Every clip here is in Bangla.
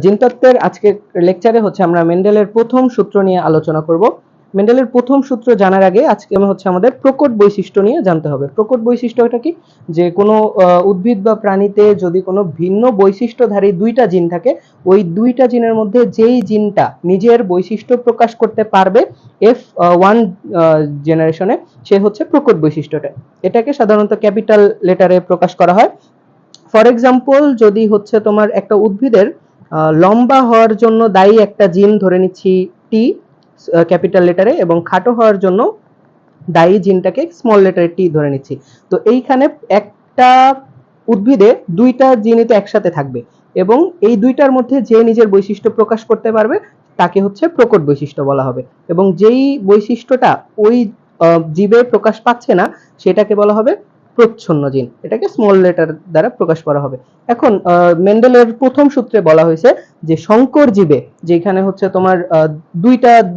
জিনতত্ত্বের আজকের লেকচারে হচ্ছে আমরা মেন্ডেলের প্রথম সূত্র নিয়ে আলোচনা করব। মেন্ডেলের প্রথম সূত্র জানার আগে আজকে হচ্ছে আমাদের প্রকট বৈশিষ্ট্য নিয়ে জানতে হবে। প্রকট বৈশিষ্ট্যটা কি? যে কোনো উদ্ভিদ বা প্রাণীতে যদি কোনো ভিন্ন বৈশিষ্ট্যধারী দুইটা জিন থাকে, ওই দুইটা জিনের মধ্যে যেই জিনটা নিজের বৈশিষ্ট্য প্রকাশ করতে পারবে F1 জেনারেশনে, সে হচ্ছে প্রকট বৈশিষ্ট্যটা। এটাকে সাধারণত ক্যাপিটাল লেটারে প্রকাশ করা হয়। ফর এক্সাম্পল, যদি হচ্ছে তোমার একটা উদ্ভিদের লম্বা হওয়ার জন্য দায়ী একটা জিন ধরে নিচ্ছি টি ক্যাপিটাল লেটারে, এবং খাটো হওয়ার জন্য দায়ী জিনটাকে স্মল লেটারে টি ধরে নিচ্ছি। তো এইখানে একটা উদ্ভিদে দুইটা জিনই তো একসাথে থাকবে, এবং এই দুইটার মধ্যে যে নিজের বৈশিষ্ট্য প্রকাশ করতে পারবে তাকে হচ্ছে প্রকট বৈশিষ্ট্য বলা হবে, এবং যেই বৈশিষ্ট্যটা ওই জীবে প্রকাশ পাচ্ছে না সেটাকে বলা হবে প্রচ্ছন্ন জিন। এটাকে স্মল লেটার দ্বারা প্রকাশ করা হবে। এখন মেন্ডেলের প্রথম সূত্রে বলা হয়েছে যে সংকর জীবে, যেখানে হচ্ছে তোমার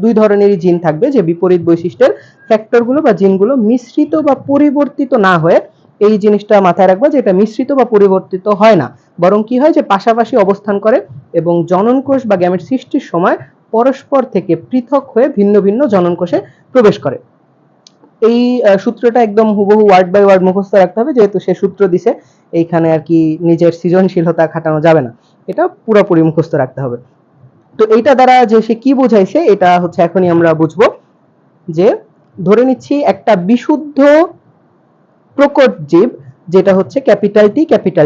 দুই ধরনেরই জিন থাকবে, যে বিপরীত বৈশিষ্ট্যের ফ্যাক্টরগুলো বা জিনগুলো মিশ্রিত বা পরিবর্তিত না হয়ে, এই জিনিসটা মাথায় রাখবা যে এটা মিশ্রিত বা পরিবর্তিত হয় না, বরং কি হয় যে পাশাপাশি অবস্থান করে এবং জননকোষ বা গ্যামেট সৃষ্টির সময় পরস্পর থেকে পৃথক হয়ে ভিন্ন ভিন্ন জননকোষে প্রবেশ করে। এই সূত্রটা একদম হুবহু ওয়ার্ড বাই ওয়ার্ড মুখস্থ রাখতে হবে, যেহেতু সে সূত্র দিছে, এইখানে আর কি নিজের সৃজনশীলতা খাটানো যাবে না, এটা পুরোপুরি মুখস্থ রাখতে হবে। তো এইটা দ্বারা যে সে কি বোঝাইছে এটা হচ্ছে এখনই আমরা বুঝবো। যে ধরে নিচ্ছি একটা বিশুদ্ধ প্রকট জীব, যেটা হচ্ছে ক্যাপিটাল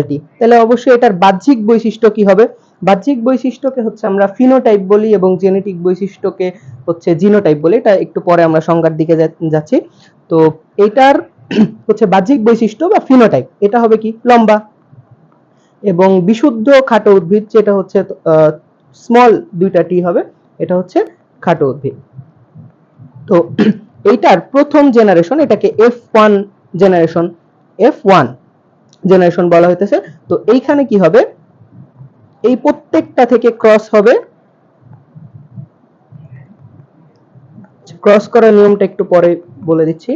টি, তাহলে অবশ্যই এটার বাহ্যিক বৈশিষ্ট্য কি হবে? বাহ্যিক বৈশিষ্ট্যকে হচ্ছে আমরা ফিনোটাইপ বলি, এবং জেনেটিক বৈশিষ্ট্যকে হচ্ছে জিনোটাইপ বলি। এটা একটু পরে আমরা সংজ্ঞার দিকে যাচ্ছি। তো এটার হচ্ছে বাহ্যিক বৈশিষ্ট্য বা ফিনোটাইপ, এটা হবে কি? লম্বা। এবং বিশুদ্ধ খাটো উদ্ভিদ, যেটা হচ্ছে স্মল দুইটা টি হবে, এটা হচ্ছে খাটো উদ্ভিদ। তো এইটার প্রথম জেনারেশন, এটাকে F1 জেনারেশন বলা হইতেছে। তো এইখানে কি হবে? এই প্রত্যেকটা থেকে ক্রস হবে। ক্রস করার নিয়মটা একটু পরে বলে দিচ্ছি।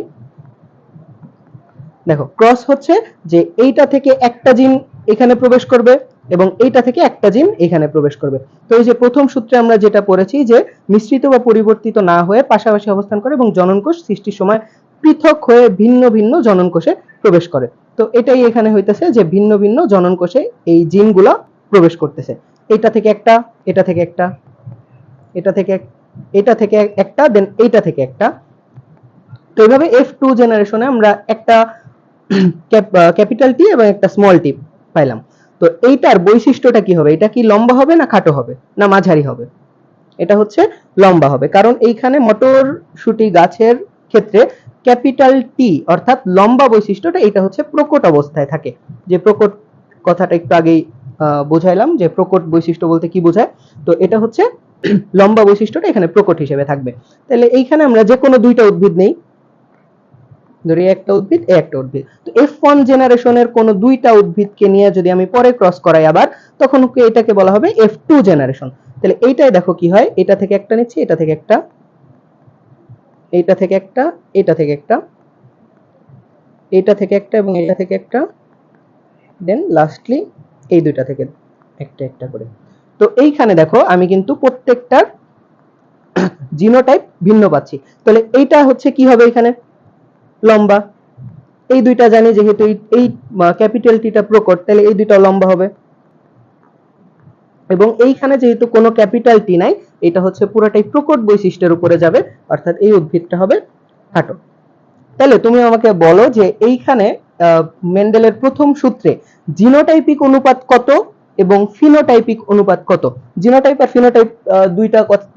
দেখো, ক্রস হচ্ছে যে এইটা থেকে একটা জিন এখানে প্রবেশ করবে এবং এইটা থেকে একটা জিন এখানে প্রবেশ করবে। তো এই যে প্রথম সূত্রে আমরা যেটা পড়েছি, যে মিশ্রিত বা পরিবর্তিত না হয়ে পাশাপাশি অবস্থান করে এবং জননকোষ সৃষ্টির সময় পৃথক হয়ে ভিন্ন ভিন্ন জননকোষে প্রবেশ করে। তো এটাই এখানে হইতেছে যে ভিন্ন ভিন্ন জননকোষে এই জিনগুলো প্রবেশ করতেছে। এটা থেকে একটা, এটা থেকে একটা, এটা থেকে একটা, দেন এইটা থেকে একটা। তো এইভাবে F2 জেনারেশনে আমরা একটা ক্যাপিটাল টি এবং একটা স্মল টি পাইলাম। তো এইটার বৈশিষ্ট্যটা কি হবে? এটা কি লম্বা হবে না খাটো হবে না মাঝারি হবে? এটা হচ্ছে লম্বা হবে, কারণ এইখানে মটরশুঁটি গাছের ক্ষেত্রে ক্যাপিটাল টি অর্থাৎ লম্বা বৈশিষ্ট্যটা, এটা হচ্ছে প্রকট অবস্থায় থাকে। যে প্রকট কথাটা একটু আগেই বুঝাইলাম, যে প্রকট বৈশিষ্ট্য বলতে কি বোঝায়। তো এটা হচ্ছে লম্বা বৈশিষ্ট্যটা এখানে প্রকট হিসেবে থাকবে। তাহলে এইখানে আমরা যে কোনো দুইটা উদ্ভিদ নেই, ধরি একটা উদ্ভিদ, একটা উদ্ভিদ। তো F1 জেনারেশনের কোন দুইটা উদ্ভিদকে নিয়ে যদি আমি পরে ক্রস করাই আবার, তখন এটাকে বলা হবে F2 জেনারেশন। তাহলে এইটাই দেখো কি হয়, এটা থেকে একটা নিচ্ছি, এটা থেকে একটা, এইটা থেকে একটা, এটা থেকে একটা, এটা থেকে একটা এবং এটা থেকে একটা, দেন লাস্টলি এই দুইটা থেকে একটা একটা করে। তো এইখানে দেখো আমি কিন্তু প্রত্যেকটার জিনোটাইপ ভিন্ন পাচ্ছি। তাহলে এইটা হচ্ছে কি হবে? এখানে লম্বা। এই দুইটা জানি, যেহেতু এই ক্যাপিটাল টিটা প্রকট, তাহলে এই দুইটা লম্বা হবে। এবং এইখানে যেহেতু কোনো ক্যাপিটাল টি নাই, এটা হচ্ছে পুরোটাই প্রকট বৈশিষ্ট্যের উপরে যাবে, অর্থাৎ এই উদ্ভিদটা হবে খাটো। তাহলে তুমি আমাকে বলো যে এইখানে মেন্ডেলের প্রথম সূত্রে জিনোটাইপিক অনুপাত কত এবং ফিনোটাইপিক অনুপাত কত? জিনোটাইপ আর ফিনোটাইপ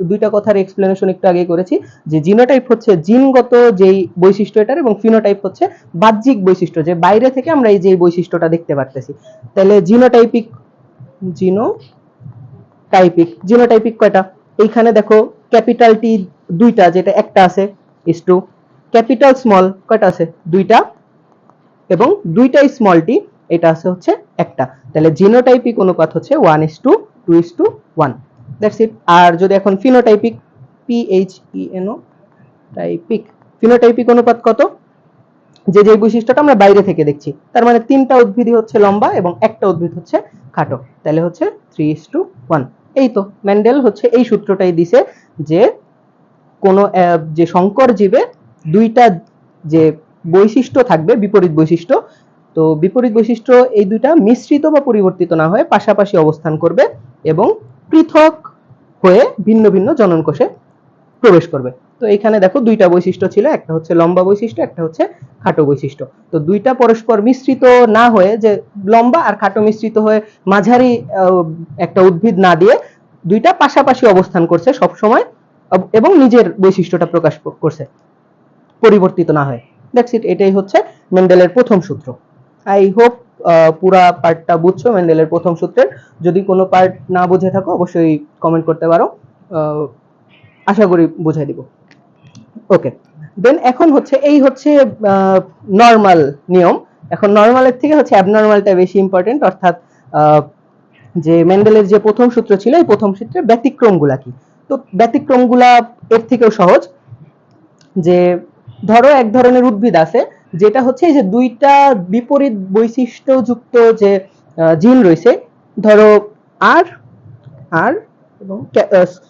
দুইটা কথার এক্সপ্লেনেশন একটু আগে করেছি। যে জিনোটাইপ হচ্ছে জিনগত যেই বৈশিষ্ট্য এটার, এবং ফিনোটাইপ হচ্ছে বাহ্যিক বৈশিষ্ট্য, যে বাইরে থেকে আমরা এই যে বৈশিষ্ট্যটা দেখতে পারতেছি। তাহলে জিনোটাইপিক কয়টা? এইখানে দেখো ক্যাপিটাল টি দুইটা, যেটা একটা আছে ইস টু ক্যাপিটাল স্মল কয়টা আছে? দুইটা, এবং দুইটাই স্মল টি, এটা আছে হচ্ছে একটা। তাহলে জিনোটাইপিক অনুপাত হচ্ছে 1:2:1, দ্যাটস ইট। আর যদি এখন ফিনোটাইপিক, PHENO টাইপিক, ফিনোটাইপিক অনুপাত কত? যে বৈশিষ্ট্যটা আমরা বাইরে থেকে দেখছি, তার মানে তিনটা উদ্ভিদই হচ্ছে লম্বা এবং একটা উদ্ভিদ হচ্ছে খাটো। তাহলে হচ্ছে 3:1। এই তো মেন্ডেল হচ্ছে এই সূত্রটাই দিছে যে কোন যে সংকর জীবে দুইটা যে বৈশিষ্ট্য থাকবে বিপরীত বৈশিষ্ট্য, তো বিপরীত বৈশিষ্ট্য এই দুইটা মিশ্রিত বা পরিবর্তিত না হয়ে পাশাপাশি অবস্থান করবে এবং পৃথক হয়ে ভিন্ন ভিন্ন জনন কোষে প্রবেশ করবে। তো এখানে দেখো দুইটা বৈশিষ্ট্য ছিল, একটা হচ্ছে লম্বা বৈশিষ্ট্য, একটা হচ্ছে খাটো বৈশিষ্ট্য। তো দুইটা পরস্পর মিশ্রিত না হয়ে, যে লম্বা আর খাটো মিশ্রিত হয়ে মাঝারি একটা উদ্ভিদ না দিয়ে দুইটা পাশাপাশি অবস্থান করছে সব সময় এবং নিজের বৈশিষ্ট্যটা প্রকাশ করছে পরিবর্তিত না হয়। দ্যাটস ইট, এটাই হচ্ছে মেন্ডেলের প্রথম সূত্র। আই হোপ পুরা পার্টটা বুঝছো মেন্ডেলের প্রথম সূত্রের। যদি কোনো পার্ট না বুঝে থাকো অবশ্যই কমেন্ট করতে পারো, আশা করি বুঝাই দিব। ওকে, দেন এখন হচ্ছে এই হচ্ছে নরমাল নিয়ম। এখন নরমালের থেকে হচ্ছে অ্যাবনরমালটা বেশি ইম্পর্টেন্ট, অর্থাৎ যে মেন্ডেলের যে প্রথম সূত্র ছিল এই প্রথম সূত্রের ব্যতিক্রমগুলা কি। তো ব্যতিক্রমগুলা এর থেকেও সহজ। যে ধরো এক ধরনের উদ্ভিদ আছে যেটা হচ্ছে এই যে দুইটা বিপরীত বৈশিষ্ট্যযুক্ত যে জিন রয়েছে, ধরো আর আর এবং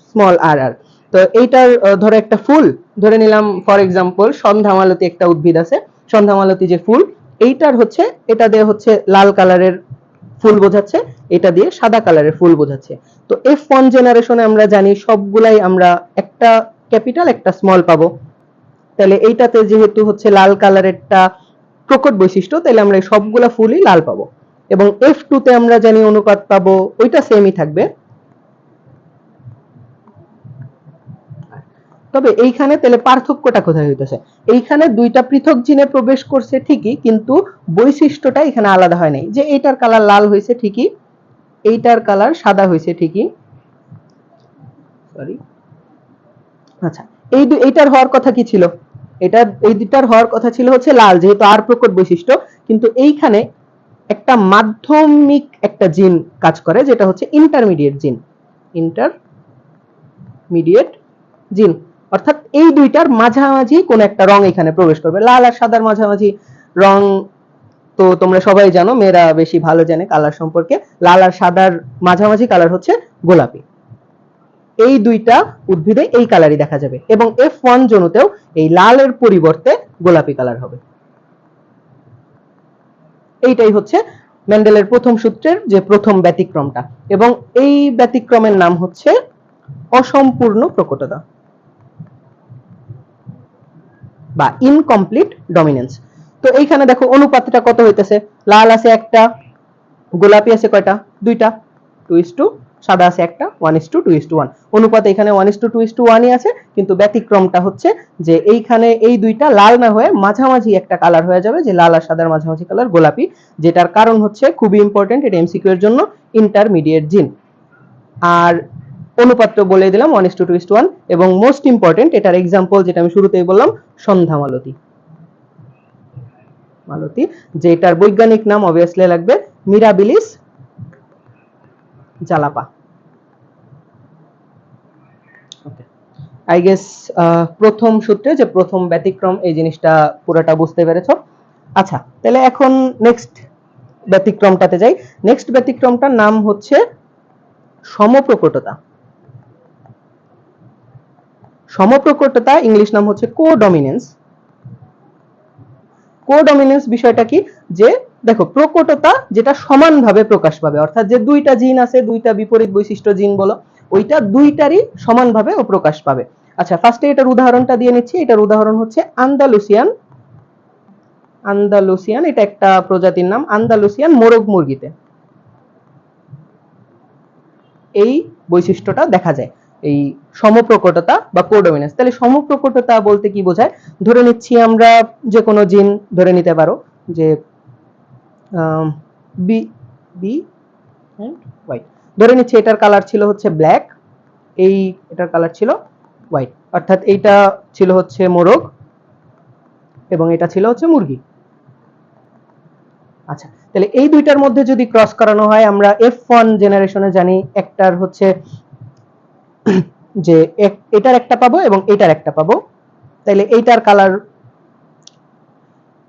স্মল আর আর। তো এইটার ধরো একটা ফুল ধরে নিলাম, ফর এক্সাম্পল সন্ধ্যামালতী একটা উদ্ভিদ আছে, সন্ধ্যামালতী যে ফুল, এইটার হচ্ছে এটা দিয়ে হচ্ছে লাল কালারের ফুল বোঝাচ্ছে, এটা দিয়ে সাদা কালারের ফুল বোঝাচ্ছে। তো F1 জেনারেশনে আমরা জানি সবগুলাই আমরা একটা ক্যাপিটাল একটা স্মল পাবো। তাহলে এইটাতে যেহেতু হচ্ছে লাল কালারেরটা প্রকট বৈশিষ্ট্য, তাহলে আমরা সবগুলা ফুলই লাল পাবো। এবং F2 তে আমরা জানি অনুপাত পাবো, ওইটা সেমই থাকবে। তবে এইখানে তাহলে পার্থক্যটা কোথায় হইতেছে, এইখানে দুইটা পৃথক জিনে প্রবেশ করছে ঠিকই, কিন্তু বৈশিষ্ট্যটা এখানে আলাদা হয় নাই। যে এইটার কালার লাল হয়েছে ঠিকই, এইটার কালার সাদা হয়েছে ঠিকই, সরি আচ্ছা, এইটার হওয়ার কথা কি ছিল, এই দুইটার হওয়ার কথা ছিল হচ্ছে লাল, যেহেতু আর প্রকট বৈশিষ্ট্য। কিন্তু এইখানে একটা মাধ্যমিক একটা জিন কাজ করে, যেটা হচ্ছে ইন্টারমিডিয়েট জিন, অর্থাৎ এই দুইটার মাঝামাঝি কোন একটা রং এখানে প্রবেশ করবে। লাল আর সাদার মাঝামাঝি রং তো তোমরা সবাই জানো, মেয়েরা বেশি ভালো জানে কালার সম্পর্কে। লাল আর সাদার মাঝামাঝি কালার হচ্ছে গোলাপি। এই দুইটা উদ্ভিদে এই কালারই দেখা যাবে এবং F1 জনুতেও এই লালের পরিবর্তে গোলাপি কালার হবে। এইটাই হচ্ছে মেন্ডেলের প্রথম সূত্রের যে প্রথম ব্যতিক্রমটা, এবং এই ব্যতিক্রমের নাম হচ্ছে অসম্পূর্ণ প্রকটতা বা ইনকমপ্লিট ডমিনেন্স। তো এইখানে দেখো অনুপাতটা কত হইতেছে, লাল আছে একটা, গোলাপি আছে কয়টা, দুইটা, 2:, সাদা আছে একটা, 1:2:1। অনুপাত এখানে 1:2:1ই আছে, কিন্তু ব্যতিক্রমটা হচ্ছে যে এইখানে এই দুইটা লাল না হয়ে মাঝামাঝি একটা কালার হয়ে যাবে, যে লাল আর সাদার মাঝামাঝি কালার গোলাপি। যেটার কারণ হচ্ছে খুবই ইম্পর্টেন্ট, এটা এমসিকিউ এর জন্য, ইন্টারমিডিয়েট জিন। আর অনুপাতটা বলে দিলাম 1:2:1, এবং মোস্ট ইম্পর্টেন্ট এটার এক্সাম্পল যেটা আমি শুরুতেই বললাম, সন্ধ্যামালতী, যেটার বৈজ্ঞানিক নাম অবভিয়াসলি লাগবে মিরাবিলিস জালাপা। ওকে, আই গেস প্রথম সূত্রে যে প্রথম ব্যতিক্রম এই জিনিসটা পুরোটা বুঝতে পেরেছো। আচ্ছা, তাহলে এখন নেক্সট ব্যতিক্রমটাতে যাই। নেক্সট ব্যতিক্রমটার নাম হচ্ছে সমপ্রকটতা। সমপ্রকটতা ইংলিশ নাম হচ্ছে কোডমিনেন্স। কোডমিনেন্স বিষয়টা কি, যে দেখো প্রকটতা যেটা সমানভাবে প্রকাশ পাবে, অর্থাৎ যে দুইটা জিন আছে, দুইটা বিপরীত বৈশিষ্ট্য জিন বলো, ওইটা দুইটারই সমানভাবে ও প্রকাশ পাবে। আচ্ছা, ফার্স্টে এটার উদাহরণটা দিয়ে নিচ্ছি। এটার উদাহরণ হচ্ছে আন্দালুসিয়ান, এটা একটা প্রজাতির নাম, আন্দালুসিয়ান মোরগ মুরগিতে এই বৈশিষ্ট্যটা দেখা যায়, এই সমপ্রকটতা বা কোডমিনেন্স। তাহলে সমপ্রকটতা বলতে কি বোঝায়, ধরে নিচ্ছি আমরা যে কোনো জিন ধরে নিতে পারো, যে বি বি এন্ড হোয়াইট, ধরে নিচ্ছি এটার কালার ছিল হচ্ছে ব্ল্যাক, এটার কালার ছিল হোয়াইট, অর্থাৎ এইটা ছিল হচ্ছে মোরগ এবং এটা ছিল হচ্ছে মুরগি। আচ্ছা, তাহলে এই দুইটার মধ্যে যদি ক্রস করানো হয়, আমরা F1 জেনারেশনে জানি একটার হচ্ছে যে এটার একটা পাবো এবং এটার একটা পাবো। তাহলে এইটার কালার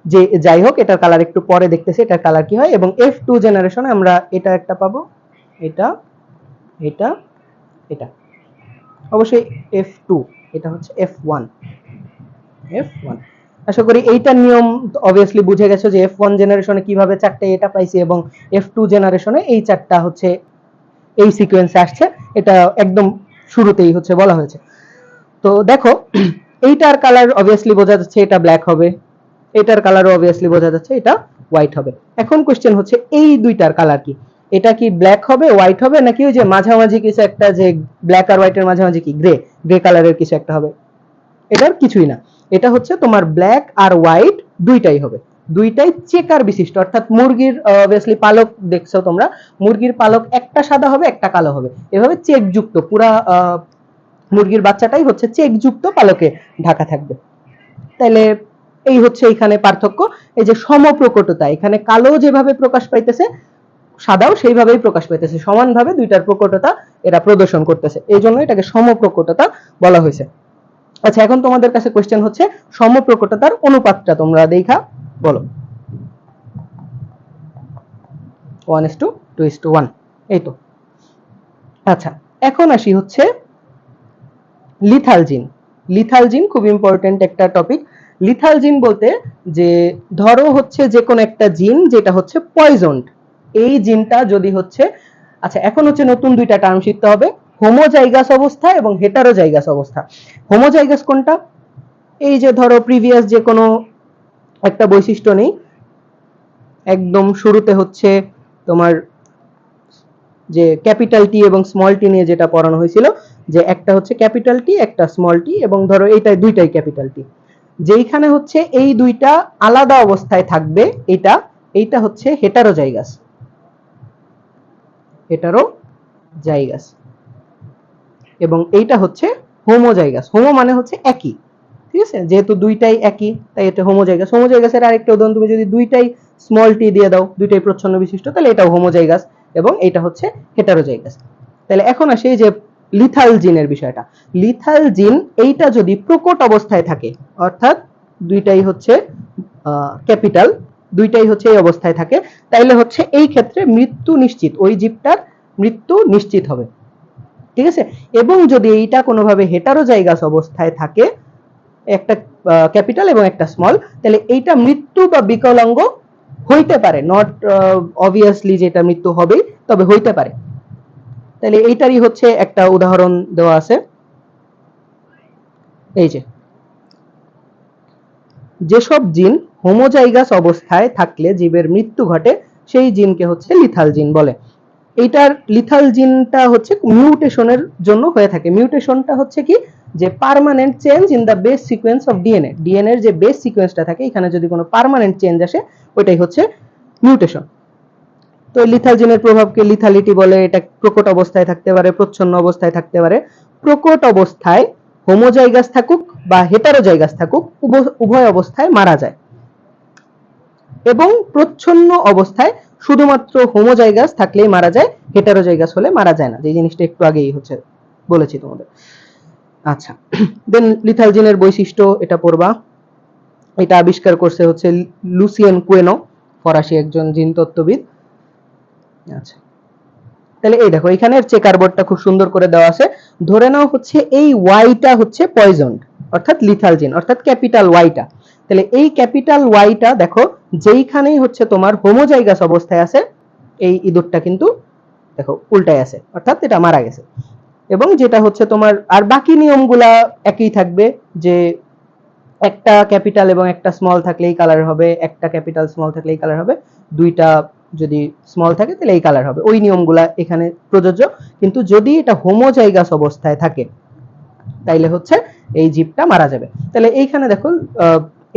যে যাই হোক, এটার কালার একটু পরে দেখতেছি এটার কালার কি হয়। এবং F2 জেনারেশনে আমরা এটা একটা পাবো এটা, এটা, এটা অবশ্যই F2, এটা হচ্ছে F1, F1। আশা করি এইটার নিয়ম অবভিয়াসলি বুঝে গেছো যে F1 জেনারেশনে কিভাবে চারটে এটা পাইছি এবং F2 জেনারেশনে এই চারটা হচ্ছে এই সিকোয়েন্সে আসছে, এটা একদম শুরুতেই হচ্ছে বলা হয়েছে। তো দেখো এইটার কালার অবভিয়াসলি বোঝা যাচ্ছে এটা ব্ল্যাক হবে, এটার কালারও অবভিয়াসলি বোঝা যাচ্ছে এটা হোয়াইট হবে। এখন কোশ্চেন হচ্ছে এই দুইটার কালার কি, এটা কি ব্ল্যাক হবে, হোয়াইট হবে, নাকি ওই যে মাঝামাঝি কিছু একটা, যে ব্ল্যাক আর হোয়াইটের মাঝামাঝি কি গ্রে, গ্রে কালারের কিছু একটা হবে? এটার কিছুই না, এটা হচ্ছে তোমার ব্ল্যাক আর হোয়াইট দুইটাই হবে, দুইটাই চেকার বিশিষ্ট, অর্থাৎ মুরগির অবভিয়াসলি পালক দেখছো তোমরা, মুরগির পালক একটা সাদা হবে একটা কালো হবে, এভাবে চেক যুক্ত পুরা মুরগির বাচ্চাটাই হচ্ছে চেক যুক্ত পালকে ঢাকা থাকবে। তাহলে এই হচ্ছে এখানে পার্থক্য, এই যে সমপ্রকটতা, এখানে কালো যেভাবে প্রকাশ পাইতেছে সাদাও সেইভাবেই প্রকাশ পাইতেছে, সমানভাবে দুইটার প্রকটতা এরা প্রদর্শন করতেছে, এই জন্য এটাকে সমপ্রকটতা বলা হয়েছে। আচ্ছা, এখন তোমাদের কাছে কোশ্চেন হচ্ছে সমপ্রকটতার অনুপাতটা তোমরা দেখা বলো। 1:2:1, এই তো। আচ্ছা, এখন আসি হচ্ছে লিথাল জিন। লিথাল জিন খুব ইম্পর্টেন্ট একটা টপিক। লিথাল জিন বলতে যে ধরো হচ্ছে যে কোন একটা জিন যেটা হচ্ছে পয়জন্ড, এই জিনটা যদি হচ্ছে, আচ্ছা এখন হচ্ছে নতুন দুইটা টার্ম শিখতে হবে, হোমোজাইগাস অবস্থা এবং হেটারোজাইগাস অবস্থা। হোমোজাইগাস কোনটা? এই যে ধরো প্রিভিয়াস যে কোনো একটা বৈশিষ্ট্য নেই, একদম শুরুতে হচ্ছে তোমার যে ক্যাপিটাল টি এবং স্মল টি নিয়ে যেটা পড়ানো হয়েছিল, যে একটা হচ্ছে ক্যাপিটাল টি একটা স্মল টি এবং ধরো এইটাই দুইটাই ক্যাপিটাল টি, যেইখানে হচ্ছে এই দুইটা আলাদা অবস্থায় থাকবে, এটা এইটা হচ্ছে হেটারোজাইগাস, হেটারোজাইগাস, এবং এইটা হচ্ছে হোমোজাইগাস। হোমো মানে হচ্ছে একই, ঠিক আছে, যেহেতু দুইটাই একই তাই এটা হোমোজাইগাস। হোমোজাইগাসের আরেকটা উদাহরণ, তুমি যদি দুইটাই স্মল টি দিয়ে দাও, দুইটাই প্রচ্ছন্ন বিশিষ্ট, তাহলে এটাও হোমোজাইগাস এবং এটা হচ্ছে হেটারোজাইগাস। তাহলে এখন আসে যে লিথাল জিনের বিষয়টা। লিথাল জিন এইটা যদি প্রকট অবস্থায় থাকে, অর্থাৎ দুইটাই হচ্ছে ক্যাপিটাল, দুইটাই হচ্ছে এই অবস্থায় থাকে, তাইলে হচ্ছে এই ক্ষেত্রে মৃত্যু নিশ্চিত, ওই জীবটার মৃত্যু নিশ্চিত হবে, ঠিক আছে। এবং যদি এইটা কোনোভাবে হেটারোজাইগাস অবস্থায় থাকে, একটা ক্যাপিটাল এবং একটা স্মল, তাহলে এইটা মৃত্যু বা বিকলাঙ্গ হইতে পারে, নট অবভিয়াসলি যেটা মৃত্যু হবে, তবে হইতে পারে। তাহলে এইটারই হচ্ছে একটা উদাহরণ দেওয়া আছে, এই যে যেসব জিন হোমোজাইগাস অবস্থায় থাকলে জীবের মৃত্যু ঘটে সেই জিনকে হচ্ছে লিথাল জিন বলে। এইটার লিথাল জিনটা হচ্ছে মিউটেশনের জন্য হয়ে থাকে। মিউটেশনটা হচ্ছে কি, যে permanent change in the base sequence of DNA, DNA এর যে বেস সিকোয়েন্সটা থাকে এখানে যদি কোনো পার্মানেন্ট চেঞ্জ আসে ওইটাই হচ্ছে মিউটেশন। তো লিথাল জিনের প্রভাবকে লিথালিটি বলে, এটা প্রকট অবস্থায় থাকতে পারে, প্রচ্ছন্ন অবস্থায় থাকতে পারে। প্রকট অবস্থায় হোমোজাইগাস থাকুক বা হেটারোজাইগাস থাকুক, উভয় অবস্থায় মারা যায়, এবং প্রচ্ছন্ন অবস্থায় শুধুমাত্র হোমোজাইগাস থাকলেই মারা যায়, হেটারোজাইগাস হলে মারা যায় না, যে জিনিসটা একটু আগেই হচ্ছে বলেছি তোমাদের। আচ্ছা, দেন লিথাল জিনের বৈশিষ্ট্য এটা পড়বা, এটা আবিষ্কার করছে হচ্ছে লুসিয়ান কুয়েনো, ফরাসি একজন জিনতত্ত্ববিদ। আচ্ছা, তাহলে এই দেখো এখানে চেকার বোর্ডটা খুব সুন্দর করে দেওয়া আছে। ধরে নাও হচ্ছে এই ওয়াইটা হচ্ছে পয়জন্ড, অর্থাৎ লিথাল জিন, অর্থাৎ ক্যাপিটাল ওয়াইটা। তাহলে এই ক্যাপিটাল ওয়াইটা দেখো যেইখানেই হচ্ছে তোমার হোমোজাইগাস অবস্থায় আছে, এই ইঁদুরটা কিন্তু দেখো উল্টায় আছে, অর্থাৎ এটা মারা গেছে। এবং যেটা হচ্ছে তোমার আর বাকি নিয়মগুলা একই থাকবে, যে একটা ক্যাপিটাল এবং একটা স্মল থাকলে এই কালার হবে, একটা ক্যাপিটাল স্মল থাকলে এই কালার হবে, দুইটা যদি স্মল থাকে তাহলে এই কালার হবে, ওই নিয়মগুলা এখানে প্রযোজ্য। কিন্তু যদি এটা হোমোজাইগাস অবস্থায় থাকে তাইলে হচ্ছে এই জীবটা মারা যাবে। তাহলে এইখানে দেখো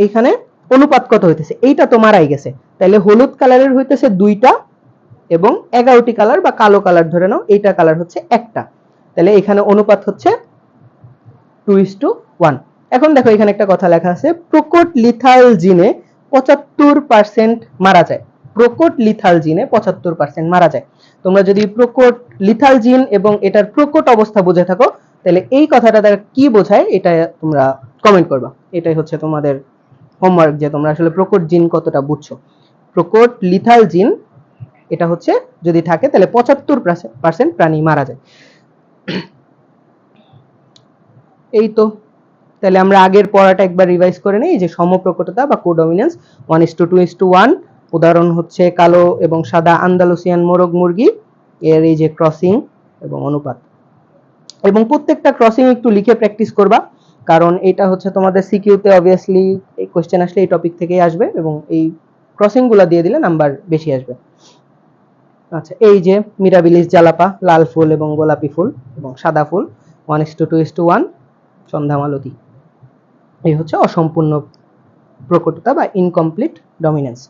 এইখানে অনুপাত কত হইতেছে, এইটা তো মারাই গেছে, তাহলে হলুদ কালারের হইতেছে দুইটা এবং 11টি কালার বা কালো কালার ধরে নাও, এইটা কালার হচ্ছে একটা, তাহলে এখানে অনুপাত হচ্ছে 2:1। এখন দেখো এখানে একটা কথা লেখা আছে, প্রকট লিথাল জিনে 75% মারা যায়, প্রকট লিথাল জিনে 75% মারা যায়। তোমরা যদি প্রকট লিথাল জিন এবং এটার প্রকট অবস্থা বুঝে থাকো, তাহলে এই কথাটা দ্বারা কি বোঝায় এটা তোমরা কমেন্ট করবা, এটাই হচ্ছে তোমাদের হোমওয়ার্ক, যে তোমরা আসলে প্রকট জিন কতটা বুঝছো। প্রকট লিথাল জিন এটা হচ্ছে যদি থাকে তাহলে 75% প্রাণী মারা যায়। এই তো, তাহলে আমরা আগের পড়াটা একবার রিভাইজ করে নেই যে সমপ্রকটতা বা কোডমিনেন্স 1:2:1। উদাহরণ হচ্ছে কালো এবং সাদা আন্দালুসিয়ান মোরগ মুরগি এর এই যে ক্রসিং এবং অনুপাত। এবং প্রত্যেকটা ক্রসিং একটু লিখে প্র্যাকটিস করবা, কারণ এটা হচ্ছে তোমাদের সিকিউতে অবভিয়াসলি এই কোশ্চেন আসলে এই টপিক থেকেই আসবে এবং এই ক্রসিং গুলা দিয়ে দিলে নাম্বার বেশি আসবে। আচ্ছা, এই যে মিরাবিলিস জালাপা, লাল ফুল এবং গোলাপি ফুল এবং সাদা ফুল 1:2:1 সন্ধ্যামালতি। এই হচ্ছে অসম্পূর্ণ প্রকটতা বা ইনকমপ্লিট ডমিনেন্স।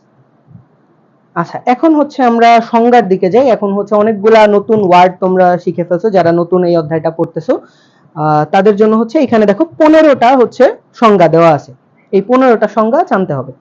আচ্ছা, এখন হচ্ছে আমরা সংজ্ঞার দিকে যাই। এখন হচ্ছে অনেকগুলা নতুন ওয়ার্ড তোমরা শিখে ফেলছো, যারা নতুন এই অধ্যায়টা পড়তেছো তাদের জন্য হচ্ছে এখানে দেখো 15টা হচ্ছে সংজ্ঞা দেওয়া আছে। এই 15টা সংজ্ঞা জানতে হবে।